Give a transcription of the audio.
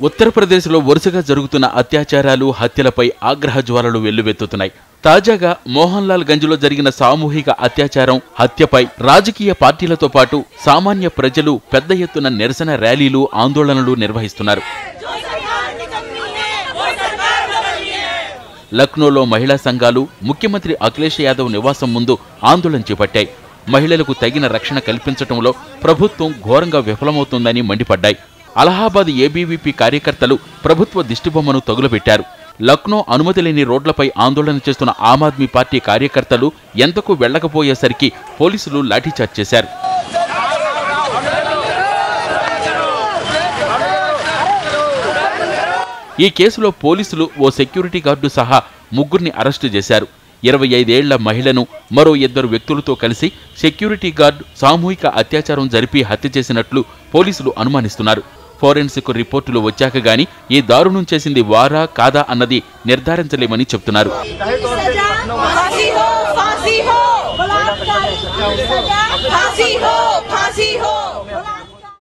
ఉత్తరప్రదేశ్లో వరుసగా జరుగుతున్న అత్యాచారాలు, హత్యలపై ఆగ్రహ జ్వాలలు వెల్లువెత్తుతున్నాయి. తాజాగా మోహన్లాల్ గంజ్లో జరిగిన సామూహిక అత్యాచారం, హత్యపై రాజకీయ పార్టీలతో పాటు సామాన్య ప్రజలు పెద్ద ఎత్తున నిరసన ర్యాలీలు, ఆందోళనలు నిర్వహిస్తున్నారు. లక్నోలో మహిళా సంఘాలు ముఖ్యమంత్రి అఖిలేష్ యాదవ్ నివాసం ముందు ఆందోళన చేపట్టాయి. మహిళలకు తగిన రక్షణ కల్పించడంలో ప్రభుత్వం ఘోరంగా విఫలమవుతోందని మండిపడ్డాయి. అలహాబాద్ ఏబీవీపీ కార్యకర్తలు ప్రభుత్వ దిష్టిబొమ్మను తగులబెట్టారు. లక్నో అనుమతి లేని రోడ్లపై ఆందోళన చేస్తున్న ఆమ్ ఆద్మీ పార్టీ కార్యకర్తలు ఎంతకు వెళ్లకపోయేసరికి పోలీసులు లాఠీచార్జ్ చేశారు. ఈ కేసులో పోలీసులు ఓ సెక్యూరిటీ గార్డు సహా ముగ్గురిని అరెస్టు చేశారు. 25 ఏళ్ల మహిళను మరో 2 వ్యక్తులతో కలిసి సెక్యూరిటీ గార్డు సామూహిక అత్యాచారం జరిపి హత్య చేసినట్లు పోలీసులు అనుమానిస్తున్నారు. ఫోరెన్సిక్ రిపోర్టులు వచ్చాక గాని ఈ దారుణం చేసింది వారా కాదా అన్నది నిర్ధారించలేమని చెప్తున్నారు.